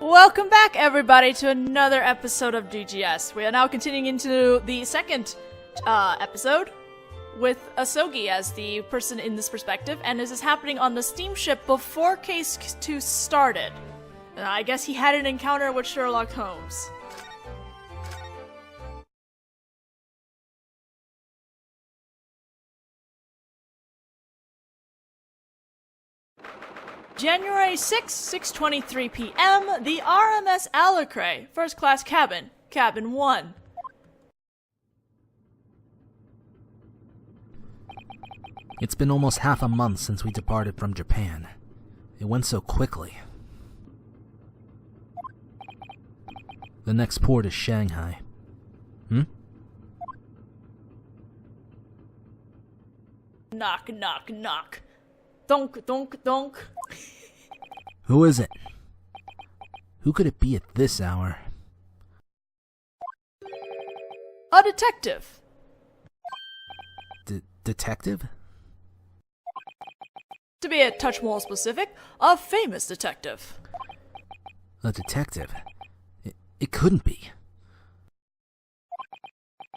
Welcome back, everybody, to another episode of DGS. We are now continuing into the second episode with Asogi as the person in this perspective, and this is happening on the steamship before Case 2 started. I guess he had an encounter with Sherlock Holmes. January 6, 6:23 p.m., the RMS Alucre, first class cabin, cabin 1. It's been almost half a month since we departed from Japan. It went so quickly. The next port is Shanghai. Knock, knock, knock. Donk, donk, donk. Who is it? Who could it be at this hour? A detective. Detective? To be a touch more specific, a famous detective. A detective? It couldn't be.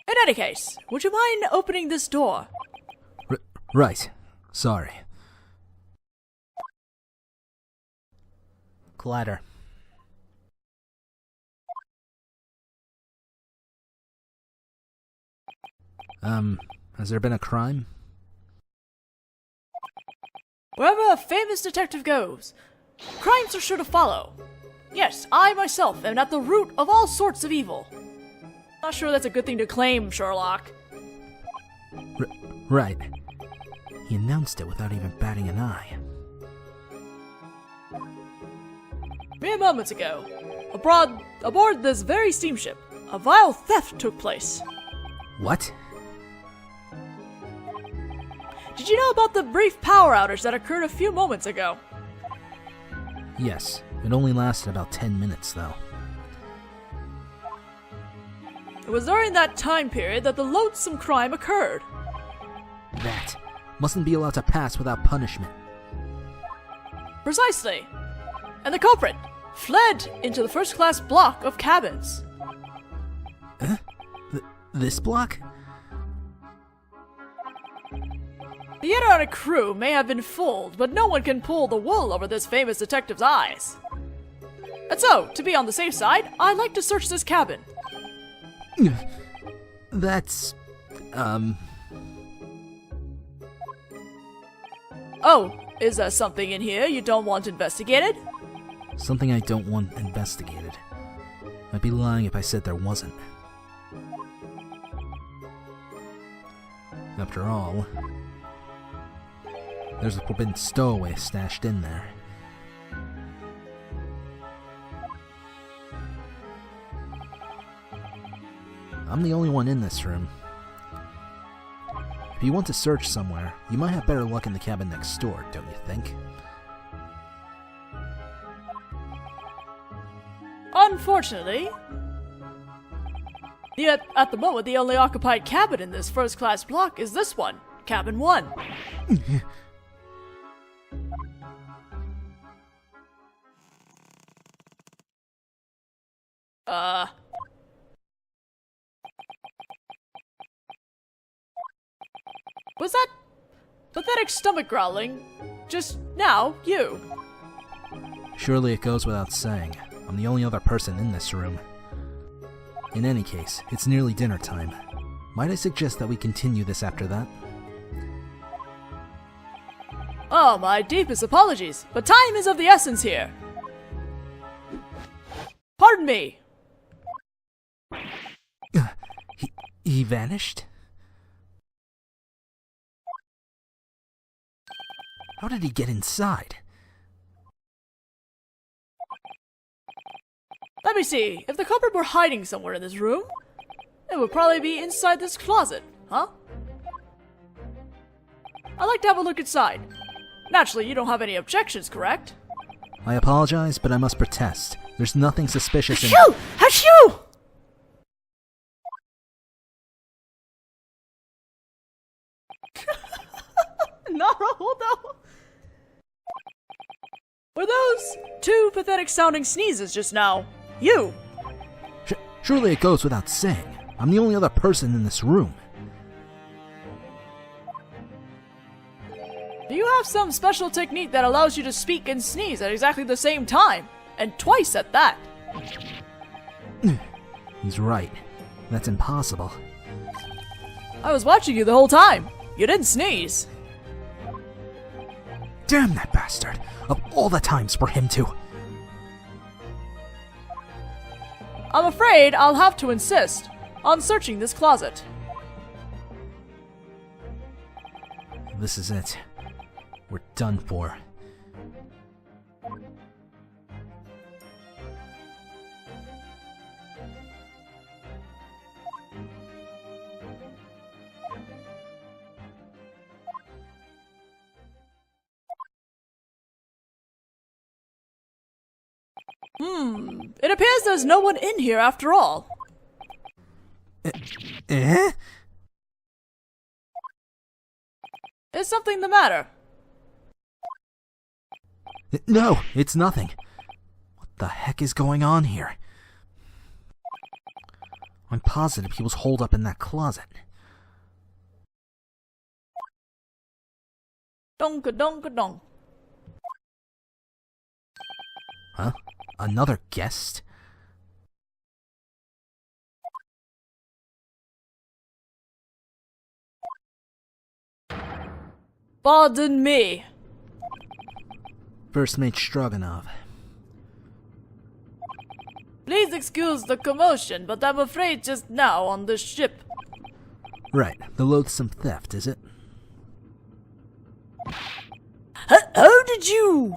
In any case, would you mind opening this door? Right. Sorry. Ladder. Has there been a crime? Wherever a famous detective goes, crimes are sure to follow. Yes, I myself am at the root of all sorts of evil. Not sure that's a good thing to claim, Sherlock. Right. He announced it without even batting an eye. Mere moments ago, aboard this very steamship, a vile theft took place. What? Did you know about the brief power outage that occurred a few moments ago? Yes, it only lasted about 10 minutes, though. It was during that time period that the loathsome crime occurred. That mustn't be allowed to pass without punishment. Precisely. And the culprit fled into the first-class block of cabins. This block? The Internet crew may have been fooled, but no one can pull the wool over this famous detective's eyes. And so, to be on the safe side, I'd like to search this cabin. That's... Oh, is there something in here you don't want investigated? Something I don't want investigated. I'd be lying if I said there wasn't. After all, there's a forbidden stowaway stashed in there. I'm the only one in this room. If you want to search somewhere, you might have better luck in the cabin next door, don't you think? Unfortunately, at the moment, the only occupied cabin in this first-class block is this one, cabin 1. Was that pathetic stomach growling just now you? Surely it goes without saying. I'm the only other person in this room. In any case, it's nearly dinner time. Might I suggest that we continue this after that? Oh, my deepest apologies, but time is of the essence here. Pardon me. He vanished? How did he get inside? Let me see, if the culprit were hiding somewhere in this room, it would probably be inside this closet, huh? I'd like to have a look inside. Naturally, you don't have any objections, correct? I apologize, but I must protest. There's nothing suspicious in— Achoo! Achoo! No, no. Were those two pathetic sounding sneezes just now you? Surely it goes without saying. I'm the only other person in this room. Do you have some special technique that allows you to speak and sneeze at exactly the same time? And twice at that? He's right. That's impossible. I was watching you the whole time. You didn't sneeze. Damn that bastard! Of all the times for him to... I'm afraid I'll have to insist on searching this closet. This is it. We're done for. It appears there's no one in here after all. Eh? Is something the matter? No, it's nothing. What the heck is going on here? I'm positive he was holed up in that closet. Donka-donka-donk. Huh? Another guest? Pardon me. First Mate Stroganoff. Please excuse the commotion, but I'm afraid just now on this ship. Right, the loathsome theft, is it? How did you?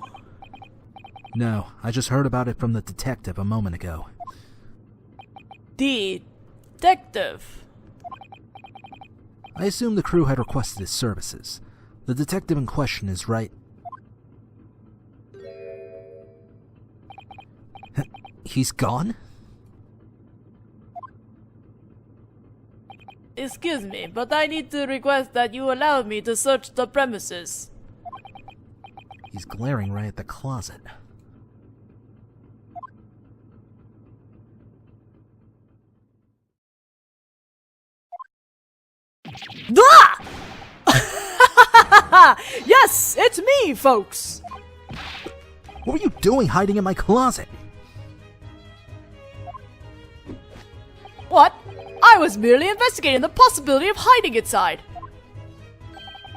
No, I just heard about it from the detective a moment ago. Detective? I assume the crew had requested his services. The detective in question is right. He's gone? Excuse me, but I need to request that you allow me to search the premises. He's glaring right at the closet. Ah! Yes, it's me, folks! What were you doing hiding in my closet? What? I was merely investigating the possibility of hiding inside.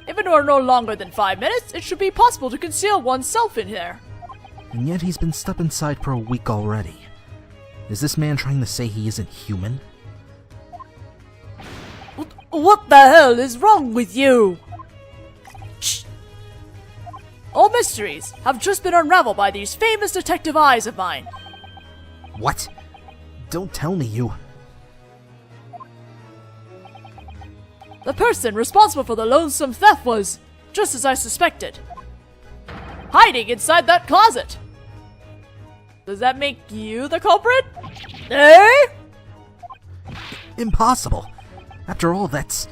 If it were no longer than 5 minutes, it should be possible to conceal oneself in here. And yet he's been stuck inside for a week already. Is this man trying to say he isn't human? What the hell is wrong with you? Shh. All mysteries have just been unraveled by these famous detective eyes of mine. What? Don't tell me you... The person responsible for the loathsome theft was, just as I suspected, hiding inside that closet. Does that make you the culprit? Eh? Impossible! After all, that's...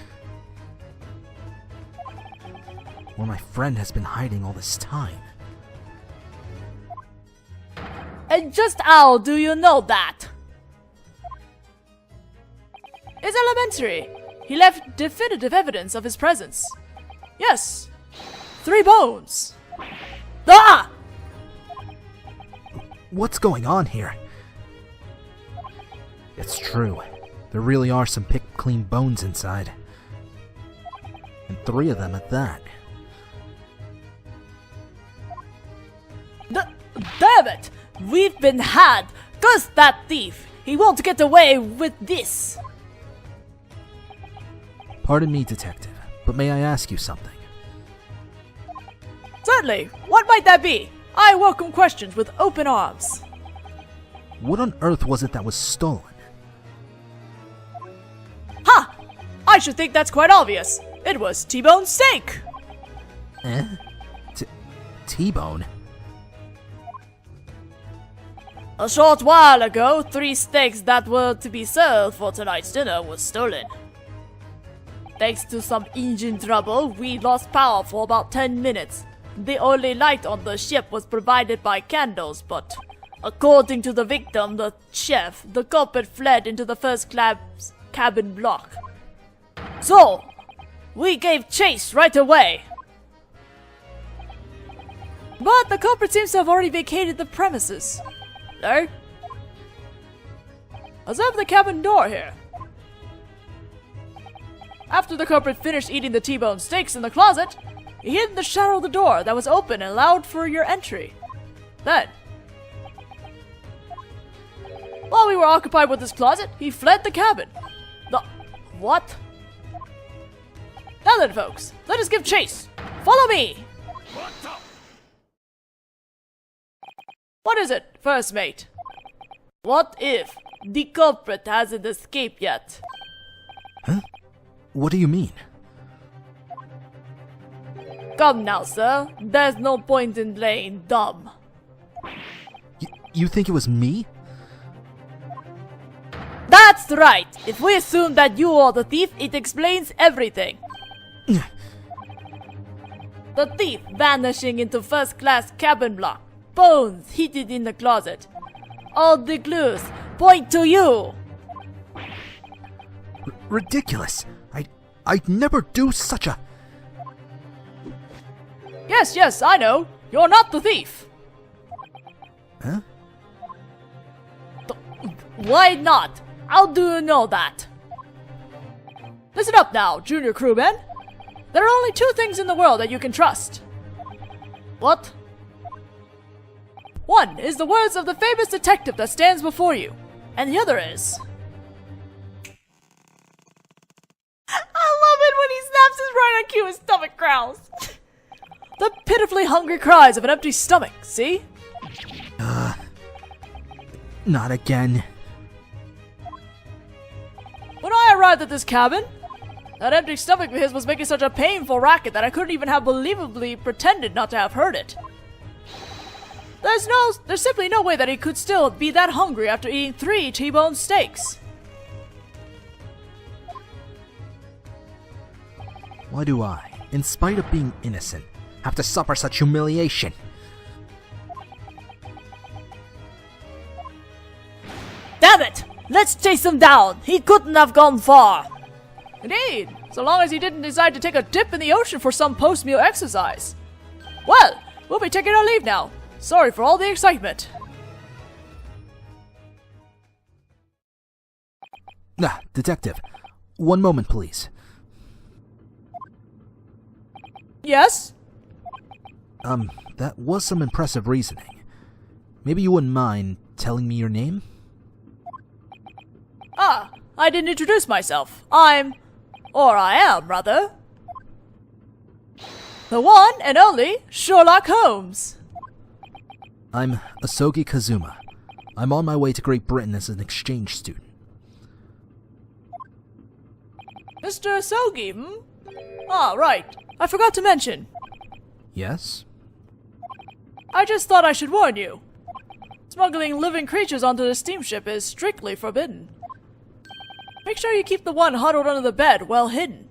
where my friend has been hiding all this time. And just how do you know that? It's elementary. He left definitive evidence of his presence. Yes. 3 bones. Ah! What's going on here? It's true. There really are some picked clean bones inside. And 3 of them at that. Damn it! We've been had! Curse that thief! He won't get away with this! Pardon me, detective, but may I ask you something? Certainly! What might that be? I welcome questions with open arms. What on earth was it that was stolen? Ha! I should think that's quite obvious. It was T-bone steak! Eh? T-bone? A short while ago, 3 steaks that were to be served for tonight's dinner were stolen. Thanks to some engine trouble, we lost power for about 10 minutes. the only light on the ship was provided by candles, but according to the victim, the chef, the culprit fled into the first class cabin block. So, we gave chase right away. But the culprit seems to have already vacated the premises. No? Observe the cabin door here. After the culprit finished eating the T-bone steaks in the closet, he hid in the shadow of the door that was open and allowed for your entry. Then, while we were occupied with this closet, he fled the cabin. What? Now then, folks, let us give chase. Follow me! What is it, first mate? What if the culprit hasn't escaped yet? Huh? What do you mean? Come now, sir. There's no point in playing dumb. You think it was me? That's right! If we assume that you are the thief, it explains everything. The thief vanishing into first-class cabin block. Bones hidden in the closet. All the clues point to you! Ridiculous! I'd never do such a... Yes, I know. You're not the thief. Huh? Why not? How do you know that? Listen up now, junior crewman. There are only two things in the world that you can trust. What? One is the words of the famous detective that stands before you, and the other is... I love it when he snaps his right on cue and stomach growls. The pitifully hungry cries of an empty stomach, see? Not again. When I arrived at this cabin, that empty stomach of his was making such a painful racket that I couldn't even have believably pretended not to have heard it. There's simply no way that he could still be that hungry after eating 3 T-bone steaks. Why do I, in spite of being innocent, have to suffer such humiliation? Damn it! Let's chase him down! He couldn't have gone far! Indeed, so long as he didn't decide to take a dip in the ocean for some post-meal exercise. Well, we'll be taking our leave now. Sorry for all the excitement. Detective, one moment please. Yes? That was some impressive reasoning. Maybe you wouldn't mind telling me your name? Ah, I didn't introduce myself. I am, rather, the one and only Sherlock Holmes. I'm Asogi Kazuma. I'm on my way to Great Britain as an exchange student. Mr. Asogi, hmm? Ah, right. I forgot to mention. Yes? I just thought I should warn you. Smuggling living creatures onto the steamship is strictly forbidden. Make sure you keep the one huddled under the bed well hidden.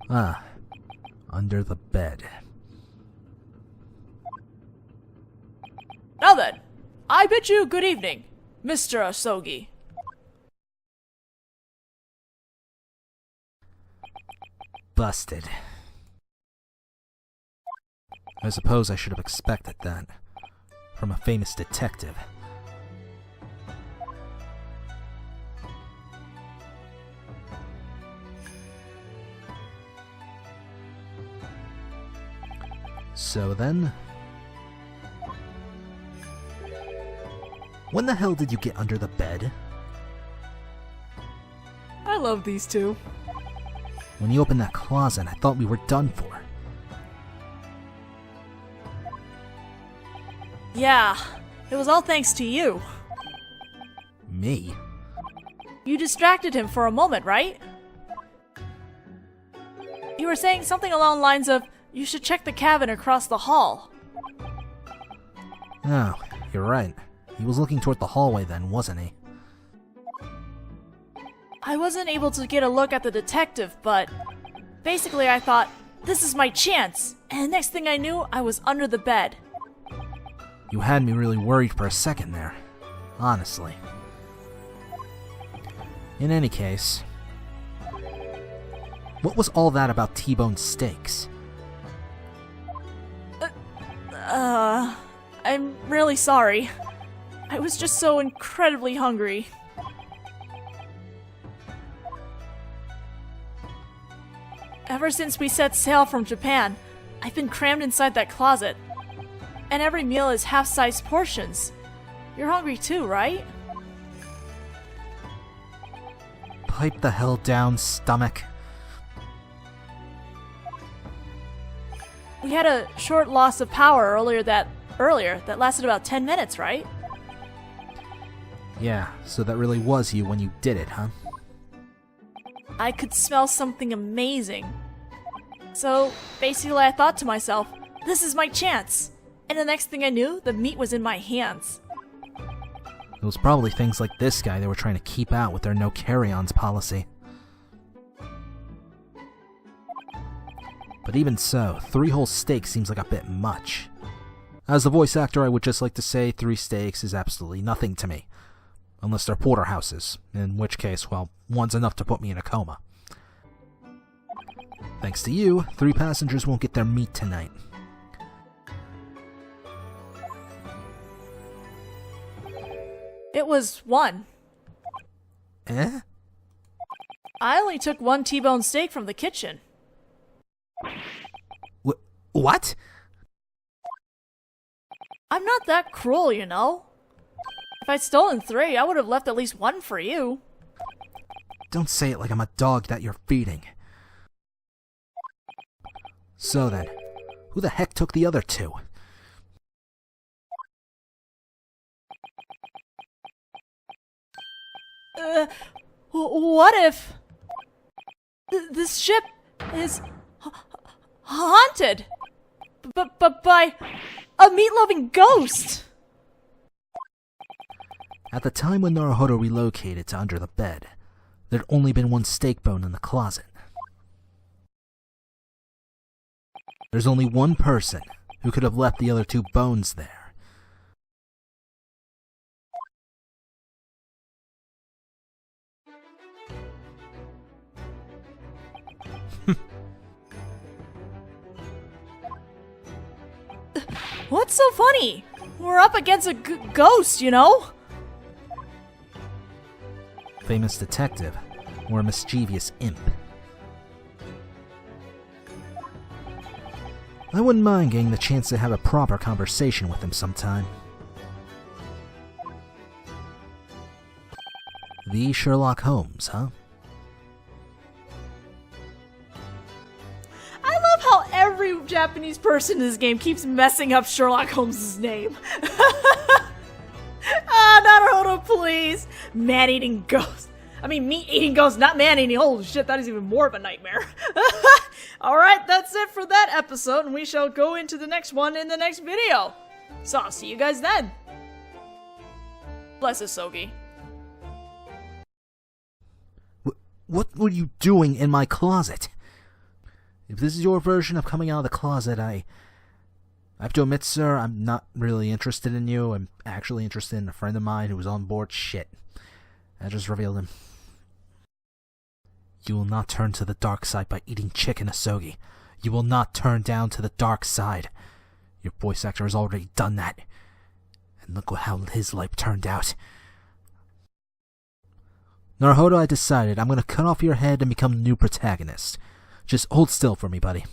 Ah, under the bed. Now then, I bid you good evening, Mr. Asogi. Busted. I suppose I should have expected that. From a famous detective. So then... when the hell did you get under the bed? I love these two. When you opened that closet, I thought we were done for. Yeah, it was all thanks to you. Me? You distracted him for a moment, right? You were saying something along the lines of, you should check the cabin across the hall. Oh, you're right. He was looking toward the hallway then, wasn't he? I wasn't able to get a look at the detective, but basically I thought, this is my chance. And the next thing I knew, I was under the bed. You had me really worried for a second there. Honestly. In any case, what was all that about T-bone steaks? I'm really sorry. I was just so incredibly hungry. Ever since we set sail from Japan, I've been crammed inside that closet. And every meal is half-sized portions. You're hungry too, right? Pipe the hell down, stomach. We had a short loss of power earlier that lasted about 10 minutes, right? Yeah, so that really was you when you did it, huh? I could smell something amazing. So, basically I thought to myself, this is my chance. And the next thing I knew, the meat was in my hands. It was probably things like this guy they were trying to keep out with their no carry-ons policy. But even so, 3 whole steaks seems like a bit much. As a voice actor, I would just like to say 3 steaks is absolutely nothing to me. Unless they're porterhouses, in which case, well, one's enough to put me in a coma. Thanks to you, 3 passengers won't get their meat tonight. It was 1. Eh? I only took 1 T-bone steak from the kitchen. What? I'm not that cruel, you know. If I'd stolen 3, I would have left at least 1 for you. Don't say it like I'm a dog that you're feeding. So then, who the heck took the other 2? What if... this ship is... haunted? But by a meat-loving ghost! At the time when Naruhodo relocated to under the bed, there'd only been 1 steak bone in the closet. There's only 1 person who could have left the other 2 bones there. What's so funny? We're up against a ghost, you know? Famous detective, or a mischievous imp. I wouldn't mind getting the chance to have a proper conversation with him sometime. The Sherlock Holmes, huh? I love how every Japanese person in this game keeps messing up Sherlock Holmes' name. Naruhodo, please! Man-eating ghost. I mean, meat-eating ghost, not man-eating. Holy shit, that is even more of a nightmare. Alright, that's it for that episode, and we shall go into the next one in the next video. So, I'll see you guys then. Bless us, Sogi. What were you doing in my closet? If this is your version of coming out of the closet, I have to admit, sir, I'm not really interested in you. I'm actually interested in a friend of mine who was on board shit. I just revealed him. You will not turn to the dark side by eating chicken, Asogi. You will not turn down to the dark side. Your voice actor has already done that. And look how his life turned out. Naruhodo, I decided I'm gonna cut off your head and become the new protagonist. Just hold still for me, buddy.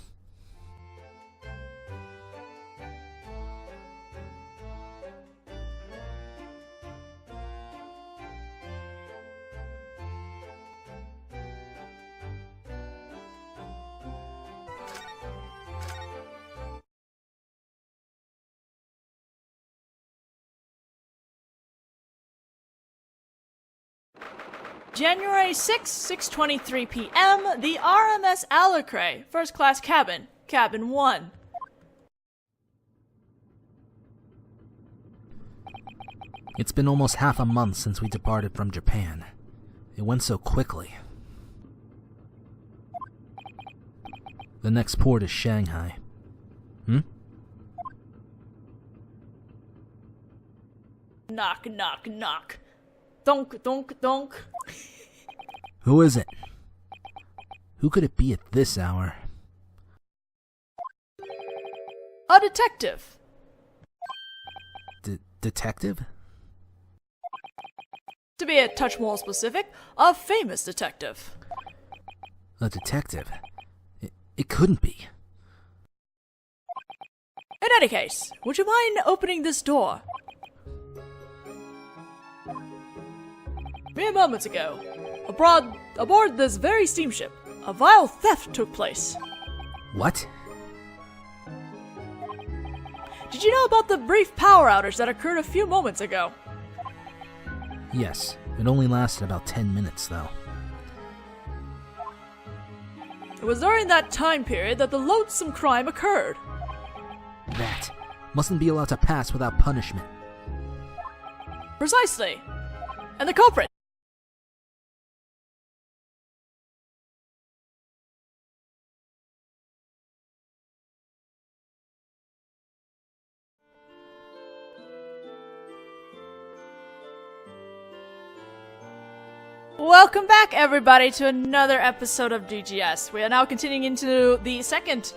January 6, 6:23 p.m., the RMS Alucre, first class cabin, cabin 1. It's been almost half a month since we departed from Japan. It went so quickly. The next port is Shanghai. Knock, knock, knock. Donk, donk, donk. Who is it? Who could it be at this hour? A detective. Detective? To be a touch more specific, a famous detective. A detective? It couldn't be. In any case, would you mind opening this door? Mere moments ago, aboard this very steamship, a vile theft took place. What? Did you know about the brief power outage that occurred a few moments ago? Yes, it only lasted about 10 minutes, though. It was during that time period that the loathsome crime occurred. That mustn't be allowed to pass without punishment. Precisely. And the culprit. Welcome back, everybody, to another episode of DGS. We are now continuing into the second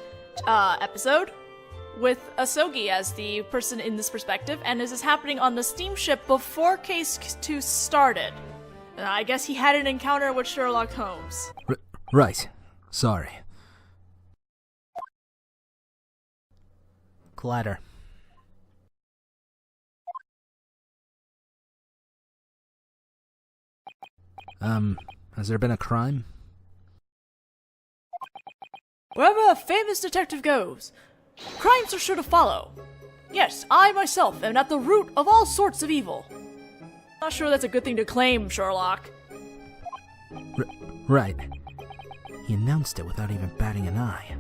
episode with Asogi as the person in this perspective, and this is happening on the steamship before Case 2 started. I guess he had an encounter with Sherlock Holmes. Right. Sorry. Collider. Has there been a crime? Wherever a famous detective goes, crimes are sure to follow. Yes, I myself am at the root of all sorts of evil. Not sure that's a good thing to claim, Sherlock. Right. He announced it without even batting an eye.